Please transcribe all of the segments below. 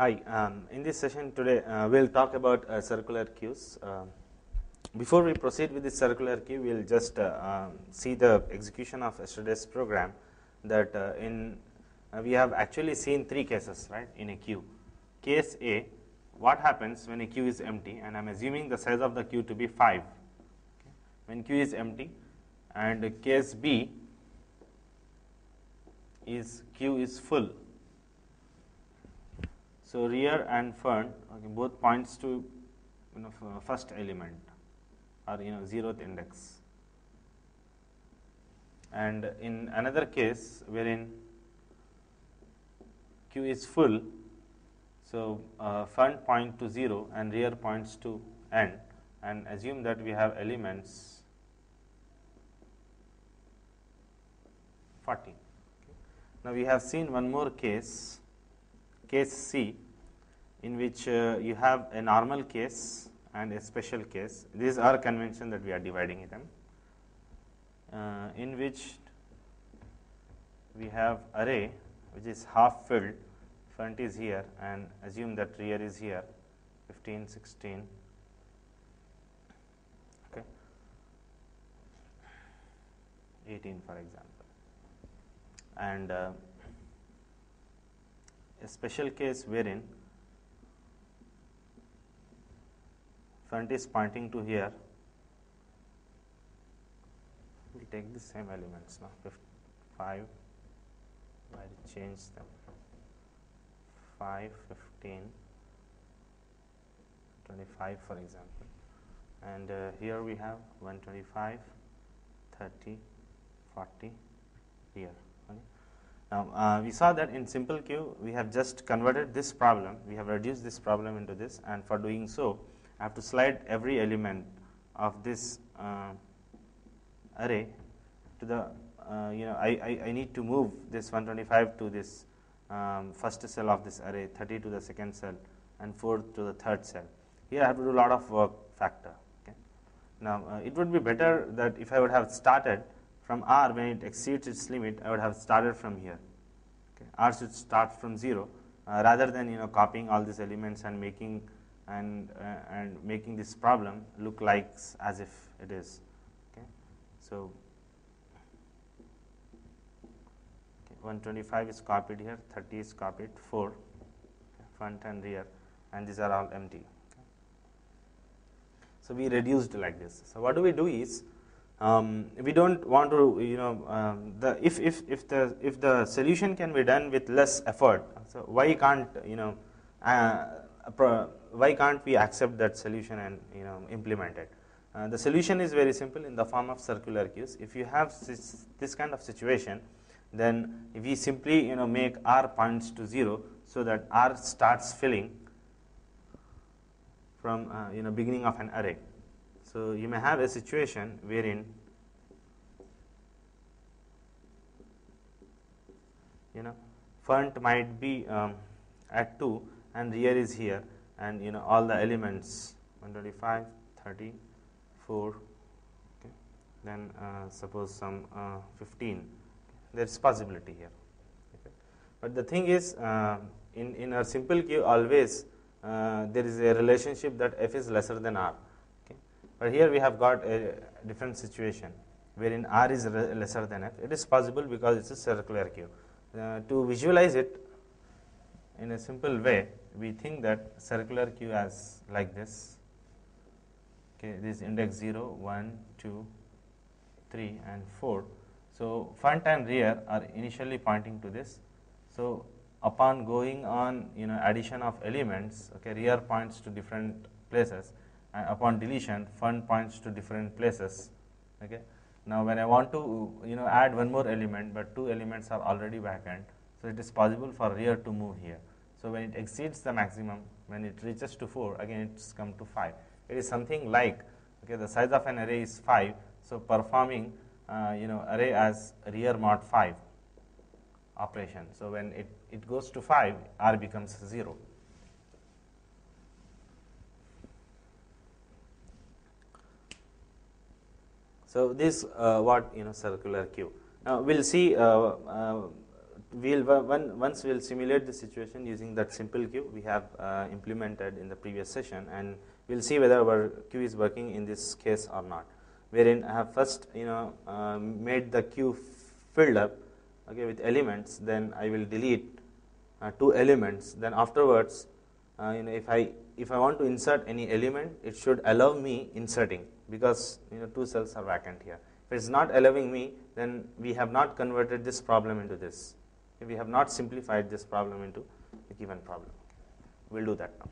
Hi, in this session today we'll talk about circular queues. Before we proceed with this circular queue, we'll just see the execution of yesterday's program. That we have actually seen three cases, right, in a queue. Case A, what happens when a queue is empty, and I'm assuming the size of the queue to be 5. Okay. When queue is empty, and case B is queue is full. So rear and front, okay, both points to first element or 0th index. And in another case wherein queue is full, so front point to 0 and rear points to end, and assume that we have elements 40. Okay. Now we have seen one more case. Case C, in which you have a normal case and a special case. These are convention that we are dividing them, in which we have array which is half filled, front is here, and assume that rear is here, 15, 16, okay, 18 for example, and a special case wherein front is pointing to here. We will take the same elements now, 5, I will change them, 5, 15, 25 for example, and here we have 125, 30, 40 here. Okay. Now, we saw that in simple queue we have just converted this problem, we have reduced this problem into this, and for doing so I have to slide every element of this array to the, I need to move this 125 to this first cell of this array, 30 to the second cell, and 4 to the third cell. Here I have to do a lot of work factor. Okay. Now, it would be better that if I would have started from R when it exceeds its limit, I would have started from here. Okay. R should start from 0 rather than copying all these elements and making making this problem look like as if it is. Okay. So 125 is copied here, 30 is copied, 4 okay, front and rear, and these are all empty. Okay. So we reduced like this. So what do we do is, we don't want to if the solution can be done with less effort, so why can't why can't we accept that solution and implement it? The solution is very simple in the form of circular queues. If you have this kind of situation, then we simply make R points to 0, so that R starts filling from beginning of an array. So you may have a situation wherein front might be at 2 and rear is here, and all the elements 125, 30, 4, okay. Then suppose some 15. There is possibility here. Okay. But the thing is, in a simple queue always there is a relationship that F is lesser than R. Okay. But here we have got a different situation wherein R is lesser than F. It is possible because it is a circular queue. To visualize it in a simple way, we think that circular queue as like this. Okay, this index 0, 1, 2, 3, and 4. So front and rear are initially pointing to this. So upon going on addition of elements, okay, rear points to different places, and upon deletion, front points to different places. Okay. Now when I want to add one more element, but 2 elements are already vacant, so it is possible for rear to move here. So when it exceeds the maximum, when it reaches to 4, again it's come to 5. It is something like, okay, the size of an array is 5, so performing array as rear mod 5 operation. So when it goes to 5, R becomes 0. So this what circular queue. Now we'll see once we'll simulate the situation using that simple queue we have implemented in the previous session, and we'll see whether our queue is working in this case or not. Wherein I have first made the queue filled up, okay, with elements. Then I will delete 2 elements. Then afterwards, if I want to insert any element, it should allow me inserting, because 2 cells are vacant here. If it's not allowing me, then we have not converted this problem into this. We have not simplified this problem into a given problem. We'll do that now.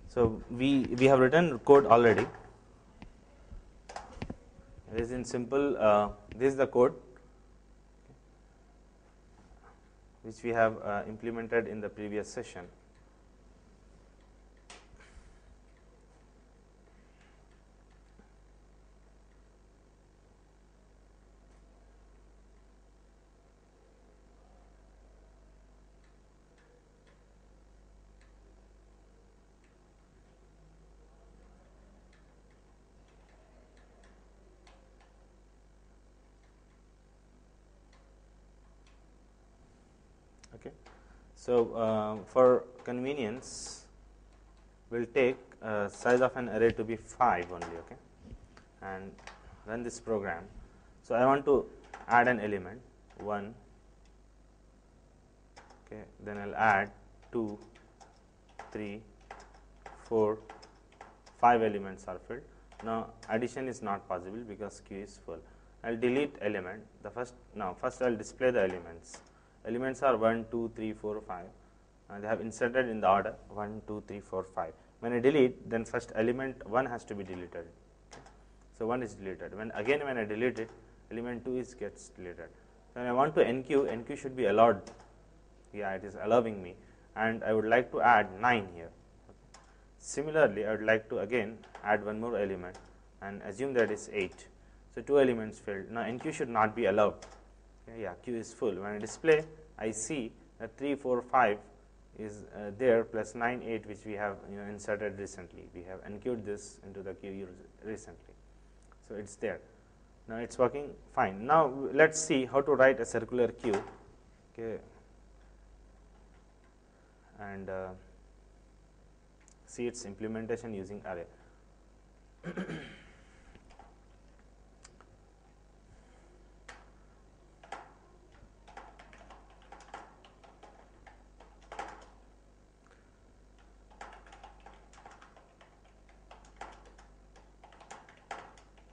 So we have written code already. This is in simple. This is the code which we have implemented in the previous session. Okay. So for convenience, we'll take size of an array to be 5 only, okay, and run this program. So I want to add an element 1, okay, then I'll add 2, 3, 4, 5 elements are filled. Now addition is not possible because queue is full. I'll delete element. First I'll display the elements. Elements are 1, 2, 3, 4, 5. They have inserted in the order 1, 2, 3, 4, 5. When I delete, then first element 1 has to be deleted. Okay. So 1 is deleted. When I delete it, element 2 gets deleted. When I want to enqueue should be allowed. Yeah, it is allowing me, and I would like to add 9 here. Okay. Similarly, I would like to again add one more element and assume that is 8. So 2 elements filled. Now enqueue should not be allowed. Okay, yeah, queue is full. When I display, I see that 3, 4, 5 is there, plus 9, 8, which we have inserted recently. We have enqueued this into the queue recently, so it's there. Now it's working fine. Now let's see how to write a circular queue, okay, and see its implementation using array.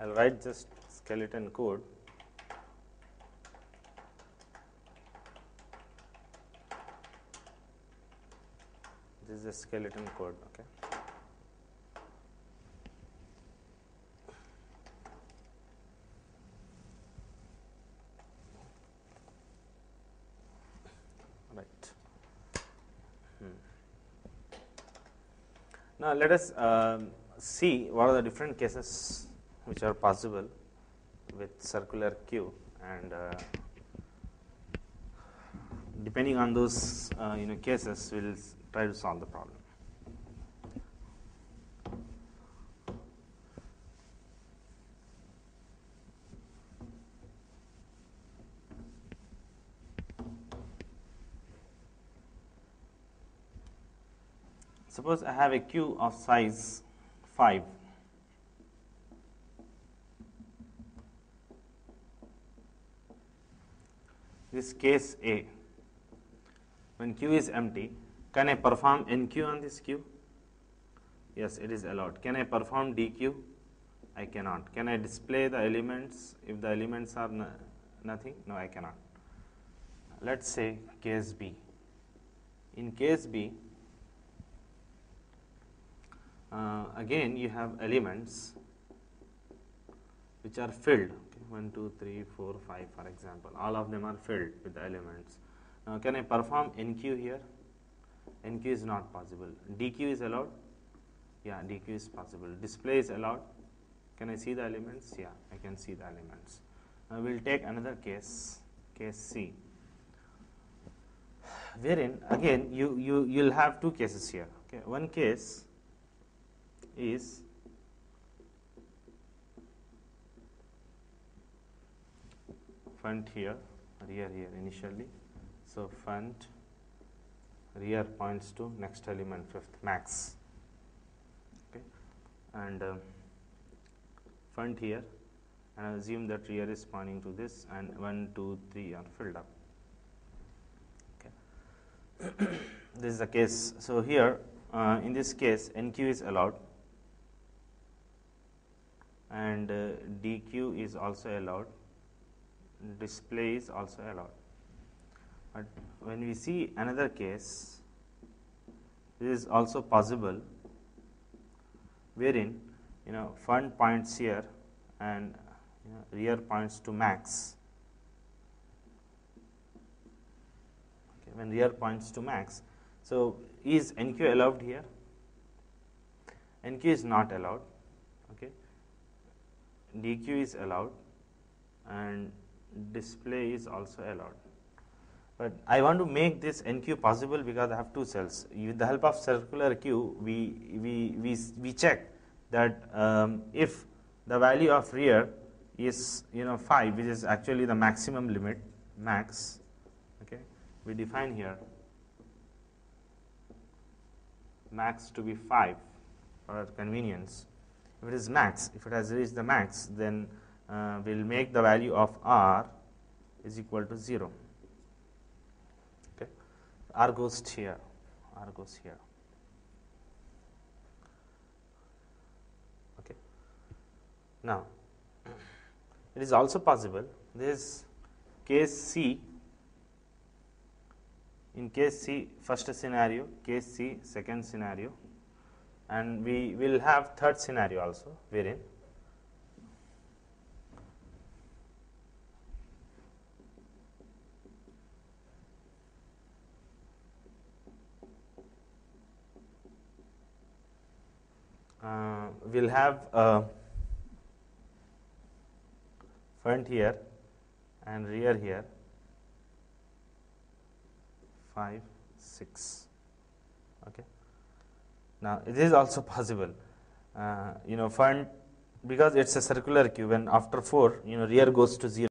I'll write just skeleton code. This is a skeleton code, okay. Right. Now let us see what are the different cases which are possible with circular queue, and depending on those cases, we'll try to solve the problem. Suppose I have a queue of size 5. This case A. When queue is empty, can I perform NQ on this queue? Yes, it is allowed. Can I perform DQ? I cannot. Can I display the elements if the elements are nothing? No, I cannot. Let's say case B. In case B, again you have elements which are filled. 1, 2, 3, 4, 5, for example. All of them are filled with the elements. Now, can I perform NQ here? NQ is not possible. DQ is allowed? Yeah, DQ is possible. Display is allowed? Can I see the elements? Yeah, I can see the elements. Now, we'll take another case, case C, wherein again you'll have 2 cases here. Okay, one case is front here, rear here initially. So front, rear points to next element, fifth, max. Okay, and front here, and I assume that rear is pointing to this, and 1, 2, 3 are filled up. Okay, this is the case. So here, in this case, NQ is allowed, and DQ is also allowed. Display is also allowed. But when we see another case, this is also possible, wherein front points here and rear points to max. Okay, when rear points to max, so is NQ allowed here? NQ is not allowed. Okay, DQ is allowed, and display is also allowed. But I want to make this NQ possible because I have two cells. With the help of circular Q, we check that if the value of rear is 5, which is actually the maximum limit, max. Okay, we define here max to be 5 for convenience. If it is max, if it has reached the max, then we'll make the value of R is equal to 0. Okay, R goes here, R goes here. Okay, now it is also possible, this case C, in case C, first scenario, case C, second scenario, and we will have third scenario also, wherein we'll have front here and rear here, 5, 6. Okay. Now it is also possible, front, because it's a circular Q, when after 4, rear goes to 0.